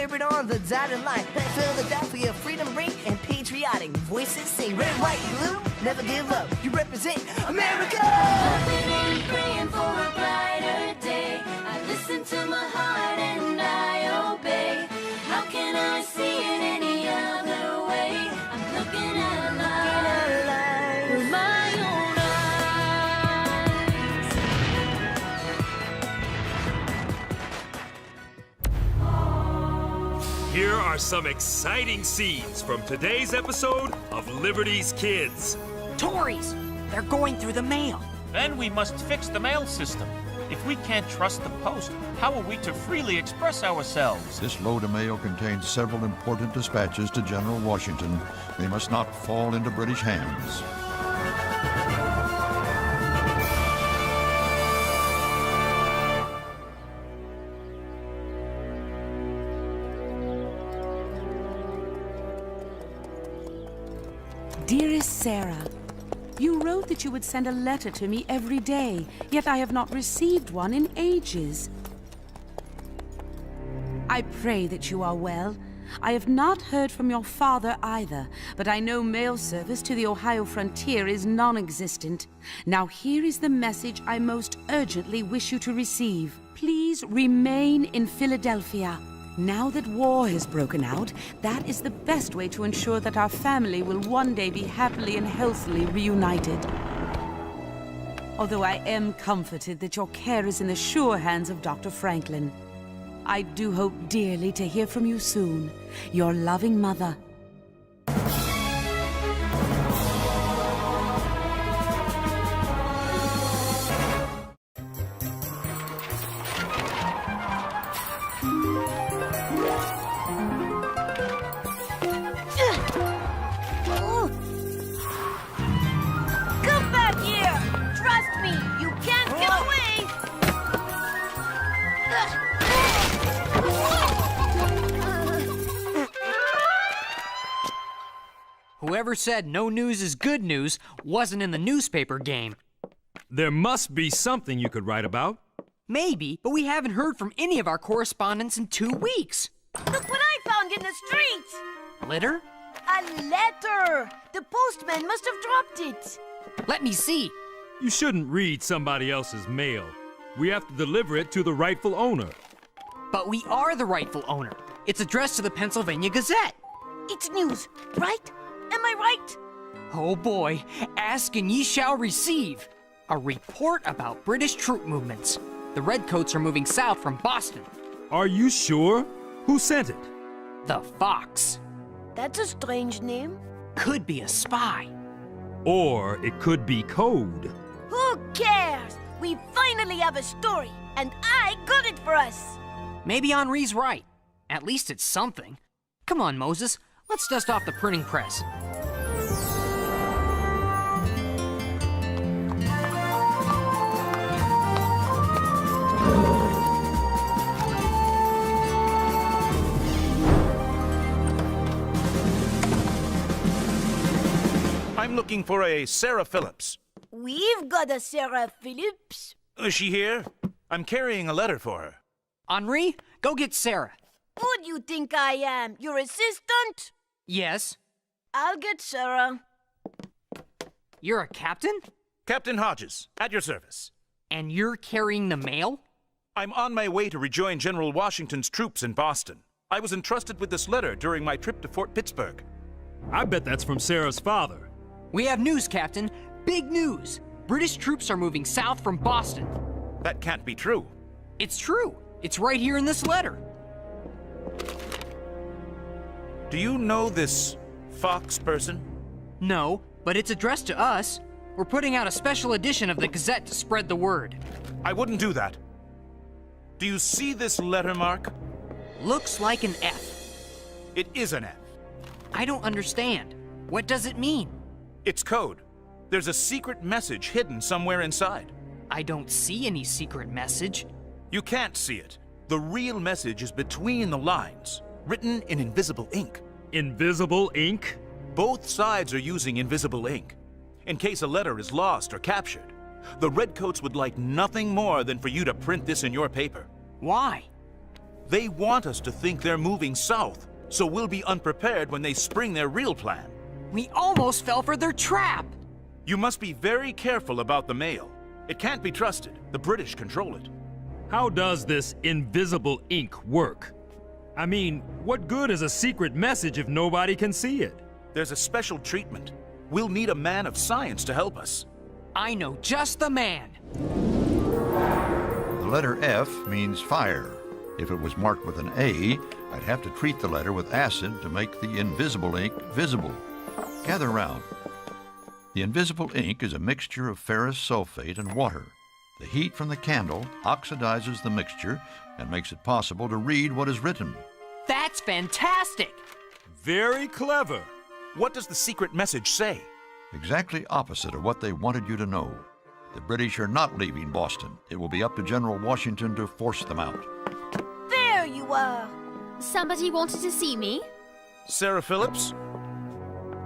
wear it on the dotted line. That Philadelphia freedom ring and patriotic voices sing. Red, white, blue, never give up. You represent America. Hoping and praying for a brighter day. I listen to my heart and I obey. How can I see it any other way? I'm looking at life with my own eyes. Here are some exciting scenes from today's episode of Liberty's Kids. Tories! They're going through the mail. Then we must fix the mail system. If we can't trust the post, how are we to freely express ourselves? This load of mail contains several important dispatches to General Washington. They must not fall into British hands. Dearest Sarah, you wrote that you would send a letter to me every day, yet I have not received one in ages. I pray that you are well. I have not heard from your father either, but I know mail service to the Ohio frontier is non-existent. Now here is the message I most urgently wish you to receive. Please remain in Philadelphia. Now that war has broken out, that is the best way to ensure that our family will one day be happily and healthily reunited. Although I am comforted that your care is in the sure hands of Dr. Franklin. I do hope dearly to hear from you soon. Your loving mother. Come back here! Trust me, you can't get away! Whoever said no news is good news wasn't in the newspaper game. There must be something you could write about. Maybe, but we haven't heard from any of our correspondents in 2 weeks. Look what I found in the street! Litter? A letter! The postman must have dropped it. Let me see. You shouldn't read somebody else's mail. We have to deliver it to the rightful owner. But we are the rightful owner. It's addressed to the Pennsylvania Gazette. It's news, right? Am I right? Oh boy, ask and ye shall receive. A report about British troop movements. The Redcoats are moving south from Boston. Are you sure? Who sent it? The Fox. That's a strange name. Could be a spy. Or it could be code. Who cares? We finally have a story, and I got it for us. Maybe Henri's right. At least it's something. Come on, Moses. Let's dust off the printing press. I'm looking for a Sarah Phillips. We've got a Sarah Phillips. Is she here? I'm carrying a letter for her. Henri, go get Sarah. Who do you think I am? Your assistant? Yes. I'll get Sarah. You're a captain? Captain Hodges, at your service. And you're carrying the mail? I'm on my way to rejoin General Washington's troops in Boston. I was entrusted with this letter during my trip to Fort Pittsburgh. I bet that's from Sarah's father. We have news, Captain. Big news. British troops are moving south from Boston. That can't be true. It's true. It's right here in this letter. Do you know this Fox person? No, but it's addressed to us. We're putting out a special edition of the Gazette to spread the word. I wouldn't do that. Do you see this letter mark? Looks like an F. It is an F. I don't understand. What does it mean? It's code. There's a secret message hidden somewhere inside. I don't see any secret message. You can't see it. The real message is between the lines, written in invisible ink. Invisible ink? Both sides are using invisible ink. In case a letter is lost or captured, the Redcoats would like nothing more than for you to print this in your paper. Why? They want us to think they're moving south, so we'll be unprepared when they spring their real plan. We almost fell for their trap. You must be very careful about the mail. It can't be trusted. The British control it. How does this invisible ink work? I mean, what good is a secret message if nobody can see it? There's a special treatment. We'll need a man of science to help us. I know just the man. The letter F means fire. If it was marked with an A, I'd have to treat the letter with acid to make the invisible ink visible. Gather round. The invisible ink is a mixture of ferrous sulfate and water. The heat from the candle oxidizes the mixture and makes it possible to read what is written. That's fantastic. Very clever. What does the secret message say? Exactly opposite of what they wanted you to know. The British are not leaving Boston. It will be up to General Washington to force them out. There you are. Somebody wanted to see me? Sarah Phillips?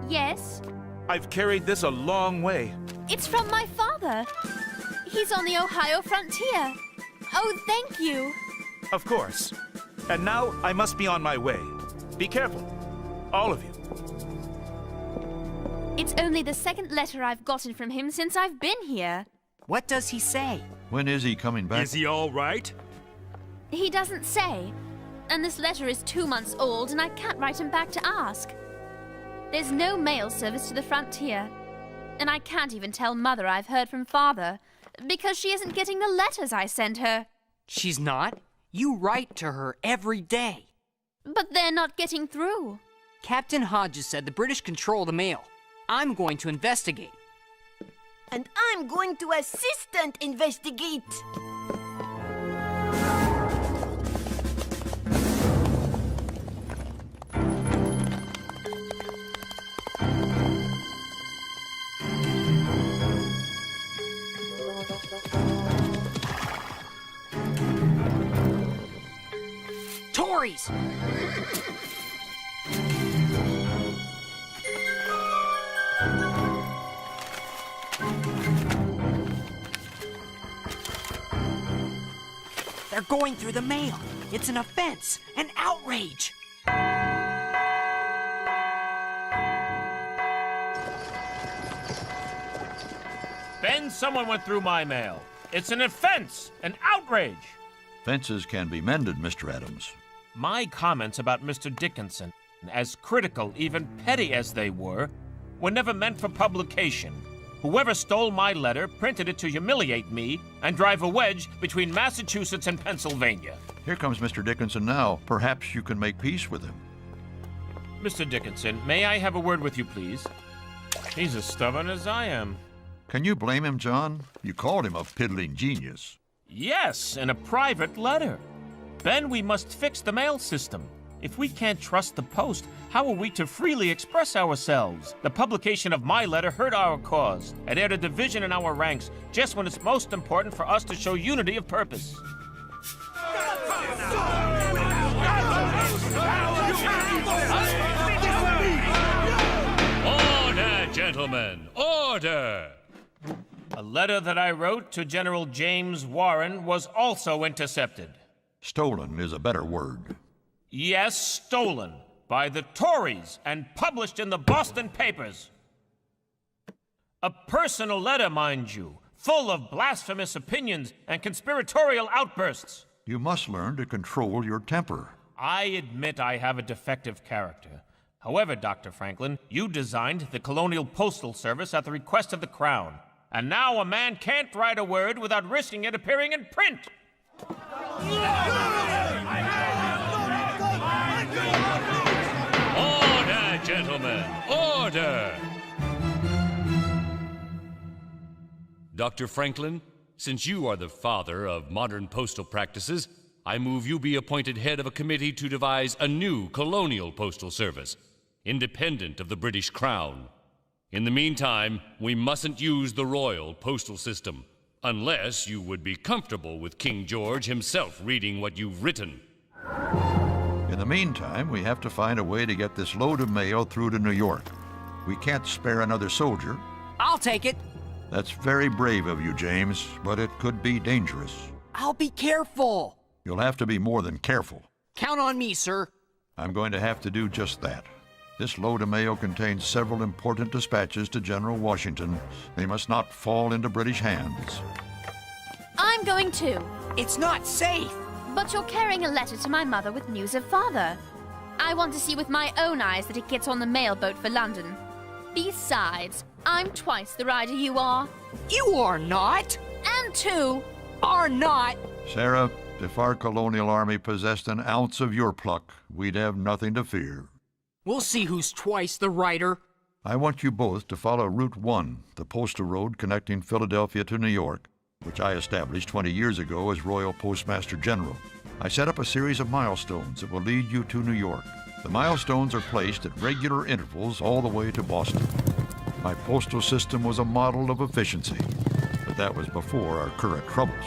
Yes. I've carried this a long way. It's from my father. He's on the Ohio frontier. Oh, thank you. Of course. And now I must be on my way. Be careful. All of you. It's only the second letter I've gotten from him since I've been here. What does he say? When is he coming back? Is he all right? He doesn't say. And this letter is 2 months old, and I can't write him back to ask. There's no mail service to the frontier. And I can't even tell Mother I've heard from Father, because she isn't getting the letters I send her. She's not? You write to her every day. But they're not getting through. Captain Hodges said the British control the mail. I'm going to investigate. And I'm going to assistant investigate. Tories! They're going through the mail. It's an offense, an outrage. Ben, someone went through my mail. It's an offense, an outrage. Fences can be mended, Mr. Adams. My comments about Mr. Dickinson, as critical, even petty as they were never meant for publication. Whoever stole my letter printed it to humiliate me and drive a wedge between Massachusetts and Pennsylvania. Here comes Mr. Dickinson now. Perhaps you can make peace with him. Mr. Dickinson, may I have a word with you, please? He's as stubborn as I am. Can you blame him, John? You called him a piddling genius. Yes, in a private letter. Ben, we must fix the mail system. If we can't trust the post, how are we to freely express ourselves? The publication of my letter hurt our cause. It aired a division in our ranks, just when it's most important for us to show unity of purpose. Order, gentlemen, order! A letter that I wrote to General James Warren was also intercepted. Stolen is a better word. Yes, stolen by the Tories and published in the Boston papers. A personal letter, mind you, full of blasphemous opinions and conspiratorial outbursts. You must learn to control your temper. I admit I have a defective character. However, Dr. Franklin, you designed the Colonial Postal Service at the request of the Crown. And now a man can't write a word without risking it appearing in print. Order, gentlemen, order! Dr. Franklin, since you are the father of modern postal practices, I move you be appointed head of a committee to devise a new colonial postal service, independent of the British Crown. In the meantime, we mustn't use the royal postal system, unless you would be comfortable with King George himself reading what you've written. In the meantime, we have to find a way to get this load of mail through to New York. We can't spare another soldier. I'll take it. That's very brave of you, James, but it could be dangerous. I'll be careful. You'll have to be more than careful. Count on me, sir. I'm going to have to do just that. This load of mail contains several important dispatches to General Washington. They must not fall into British hands. I'm going too. It's not safe. But you're carrying a letter to my mother with news of father. I want to see with my own eyes that it gets on the mail boat for London. Besides, I'm twice the rider you are. You are not. And two. Are not. Sarah, if our colonial army possessed an ounce of your pluck, we'd have nothing to fear. We'll see who's twice the rider. I want you both to follow Route 1, the postal road connecting Philadelphia to New York, which I established 20 years ago as Royal Postmaster General. I set up a series of milestones that will lead you to New York. The milestones are placed at regular intervals all the way to Boston. My postal system was a model of efficiency, but that was before our current troubles.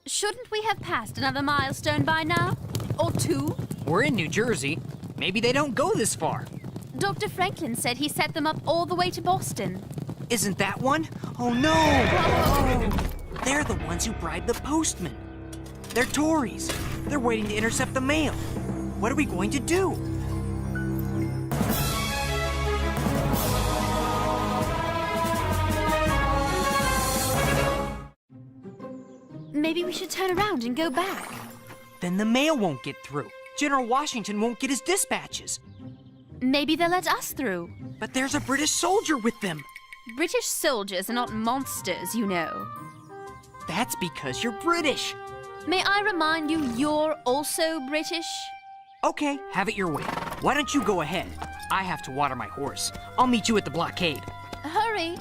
Shouldn't we have passed another milestone by now? Or two? We're in New Jersey. Maybe they don't go this far. Dr. Franklin said he set them up all the way to Boston. Isn't that one? Oh no! Oh. They're the ones who bribed the postman. They're Tories. They're waiting to intercept the mail. What are we going to do? Maybe we should turn around and go back. Then the mail won't get through. General Washington won't get his dispatches. Maybe they'll let us through. But there's a British soldier with them. British soldiers are not monsters, you know. That's because you're British. May I remind you, you're also British? Okay, have it your way. Why don't you go ahead? I have to water my horse. I'll meet you at the blockade. Hurry.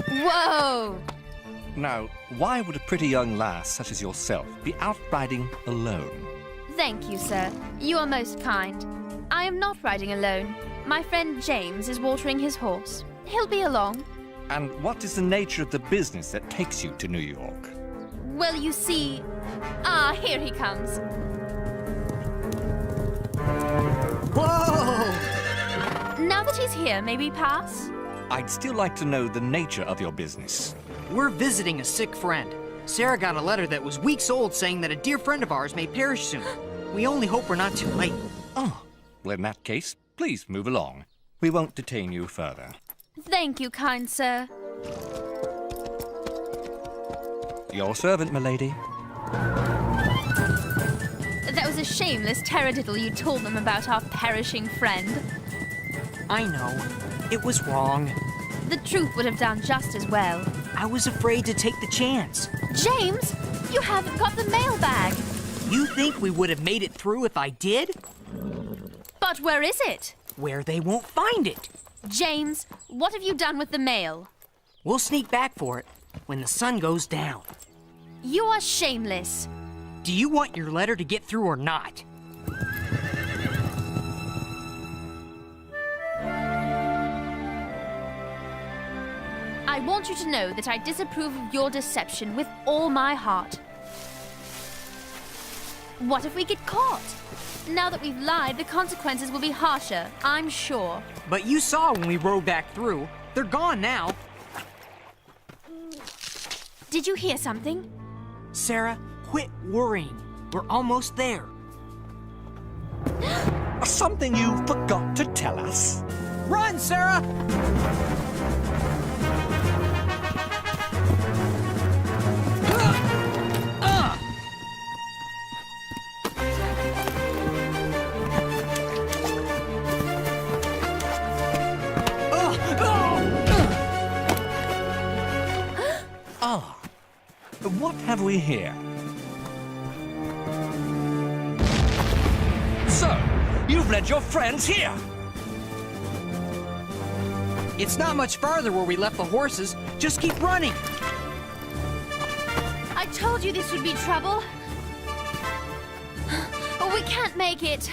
Whoa! Now, why would a pretty young lass such as yourself be out riding alone? Thank you, sir. You are most kind. I am not riding alone. My friend James is watering his horse. He'll be along. And what is the nature of the business that takes you to New York? Well, you see... here he comes. Whoa! Now that he's here, may we pass? I'd still like to know the nature of your business. We're visiting a sick friend. Sarah got a letter that was weeks old saying that a dear friend of ours may perish soon. We only hope we're not too late. Oh, well, in that case, please move along. We won't detain you further. Thank you, kind sir. Your servant, milady. That was a shameless taradiddle you told them about our perishing friend. I know. It was wrong. The truth would have done just as well. I was afraid to take the chance. James, you haven't got the mailbag. You think we would have made it through if I did? But where is it? Where they won't find it. James, what have you done with the mail? We'll sneak back for it when the sun goes down. You are shameless. Do you want your letter to get through or not? I want you to know that I disapprove of your deception with all my heart. What if we get caught? Now that we've lied, the consequences will be harsher, I'm sure. But you saw when we rode back through. They're gone now. Did you hear something? Sarah, quit worrying. We're almost there. Something you forgot to tell us? Run, Sarah! What have we here? So, you've led your friends here! It's not much farther where we left the horses. Just keep running. I told you this would be trouble. We can't make it.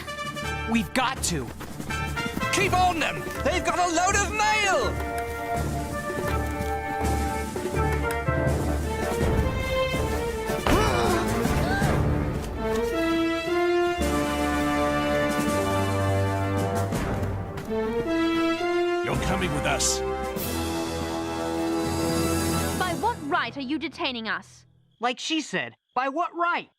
We've got to. Keep on them! They've got a load of mail! coming with us. By what right are you detaining us? Like she said, by what right?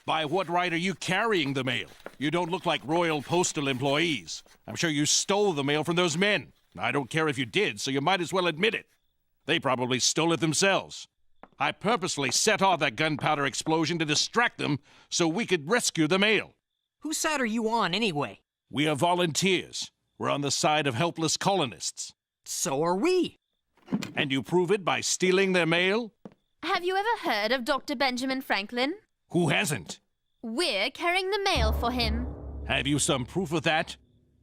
By what right are you carrying the mail? You don't look like Royal Postal employees. I'm sure you stole the mail from those men. I don't care if you did, so you might as well admit it. They probably stole it themselves. I purposely set off that gunpowder explosion to distract them so we could rescue the mail. Whose side are you on, anyway? We are volunteers. We're on the side of helpless colonists. So are we. And you prove it by stealing their mail? Have you ever heard of Dr. Benjamin Franklin? Who hasn't? We're carrying the mail for him. Have you some proof of that?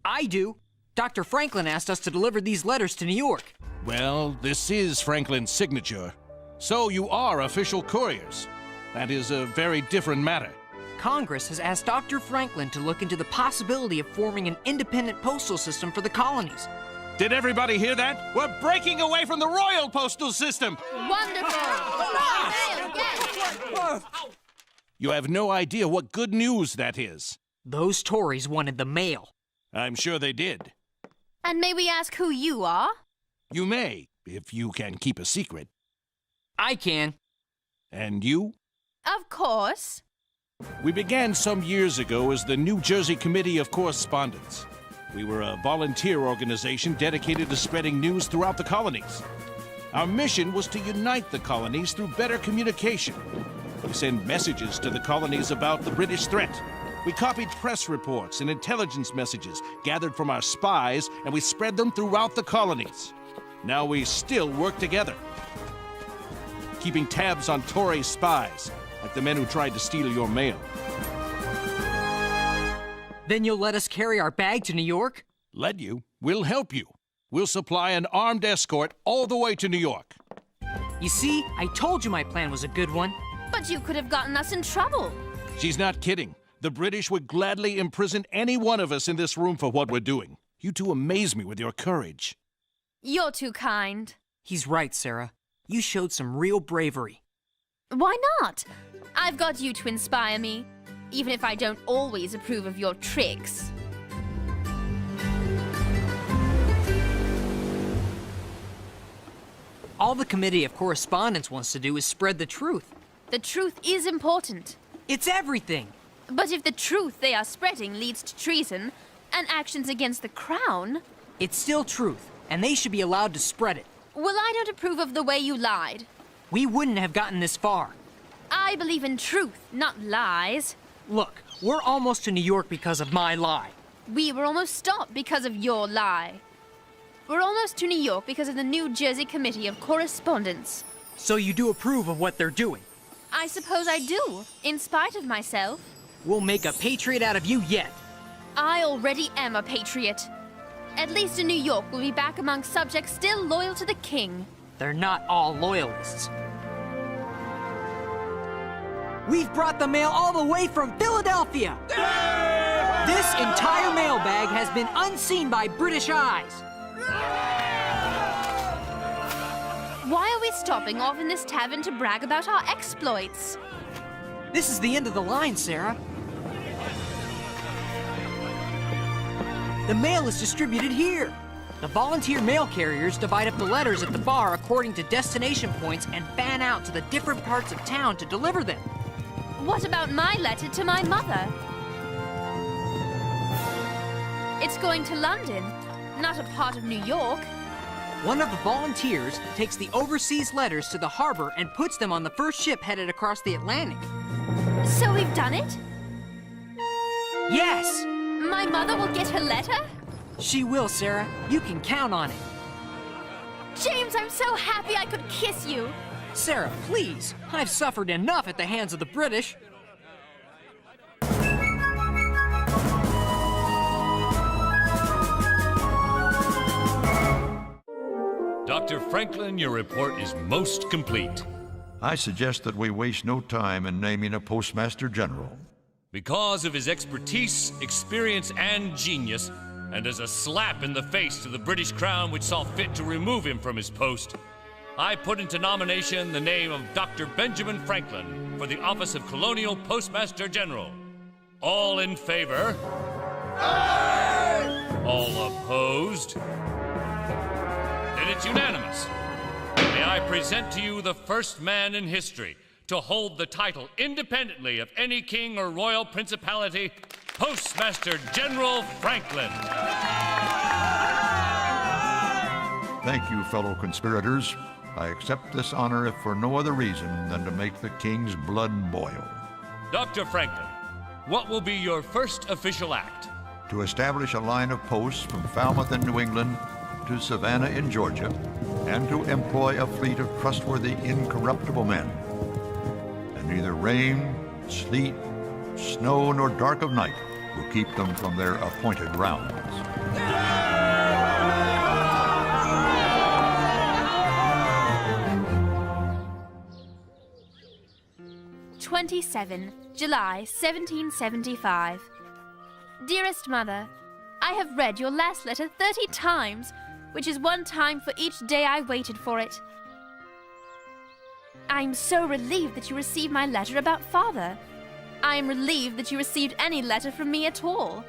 I do. Dr. Franklin asked us to deliver these letters to New York. Well, this is Franklin's signature. So you are official couriers. That is a very different matter. Congress has asked Dr. Franklin to look into the possibility of forming an independent postal system for the colonies. Did everybody hear that? We're breaking away from the Royal Postal System! Wonderful! Mail, yes. You have no idea what good news that is. Those Tories wanted the mail. I'm sure they did. And may we ask who you are? You may, if you can keep a secret. I can. And you? Of course. We began some years ago as the New Jersey Committee of Correspondence. We were a volunteer organization dedicated to spreading news throughout the colonies. Our mission was to unite the colonies through better communication. We sent messages to the colonies about the British threat. We copied press reports and intelligence messages gathered from our spies, and we spread them throughout the colonies. Now we still work together, keeping tabs on Tory spies, like the men who tried to steal your mail. Then you'll let us carry our bag to New York? Let you? We'll help you. We'll supply an armed escort all the way to New York. You see, I told you my plan was a good one. But you could have gotten us in trouble. She's not kidding. The British would gladly imprison any one of us in this room for what we're doing. You two amaze me with your courage. You're too kind. He's right, Sarah. You showed some real bravery. Why not? I've got you to inspire me, even if I don't always approve of your tricks. All the Committee of Correspondence wants to do is spread the truth. The truth is important. It's everything. But if the truth they are spreading leads to treason and actions against the crown... It's still truth, and they should be allowed to spread it. Well, I don't approve of the way you lied. We wouldn't have gotten this far. I believe in truth, not lies. Look, we're almost to New York because of my lie. We were almost stopped because of your lie. We're almost to New York because of the New Jersey Committee of Correspondence. So you do approve of what they're doing? I suppose I do, in spite of myself. We'll make a patriot out of you yet. I already am a patriot. At least in New York, we'll be back among subjects still loyal to the king. They're not all loyalists. We've brought the mail all the way from Philadelphia! This entire mailbag has been unseen by British eyes. Why are we stopping off in this tavern to brag about our exploits? This is the end of the line, Sarah. The mail is distributed here. The volunteer mail carriers divide up the letters at the bar according to destination points and fan out to the different parts of town to deliver them. What about my letter to my mother? It's going to London, not a part of New York. One of the volunteers takes the overseas letters to the harbor and puts them on the first ship headed across the Atlantic. So we've done it? Yes! My mother will get her letter? She will, Sarah. You can count on it. James, I'm so happy I could kiss you. Sarah, please. I've suffered enough at the hands of the British. Dr. Franklin, your report is most complete. I suggest that we waste no time in naming a Postmaster General. Because of his expertise, experience, and genius, and as a slap in the face to the British Crown which saw fit to remove him from his post, I put into nomination the name of Dr. Benjamin Franklin for the office of Colonial Postmaster General. All in favor? Aye! All opposed? It's unanimous. May I present to you the first man in history to hold the title independently of any king or royal principality, Postmaster General Franklin. Thank you, fellow conspirators. I accept this honor if for no other reason than to make the king's blood boil. Dr. Franklin, what will be your first official act? To establish a line of posts from Falmouth in New England to Savannah in Georgia, and to employ a fleet of trustworthy, incorruptible men. And neither rain, sleet, snow, nor dark of night will keep them from their appointed rounds. 27 July 1775. Dearest Mother, I have read your last letter 30 times, which is one time for each day I waited for it. I am so relieved that you received my letter about Father. I am relieved that you received any letter from me at all.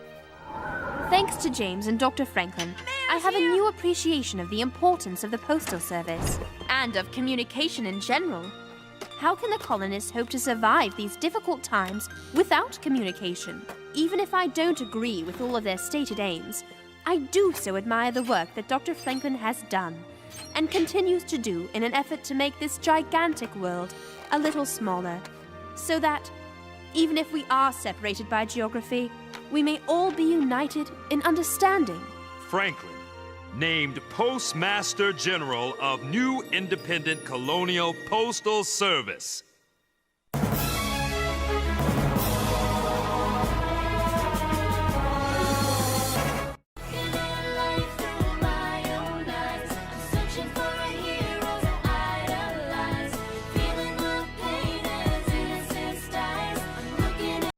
Thanks to James and Dr. Franklin, I have a new appreciation of the importance of the postal service and of communication in general. How can the colonists hope to survive these difficult times without communication? Even if I don't agree with all of their stated aims, I do so admire the work that Dr. Franklin has done and continues to do in an effort to make this gigantic world a little smaller, so that, even if we are separated by geography, we may all be united in understanding. Franklin, named Postmaster General of new independent colonial postal service.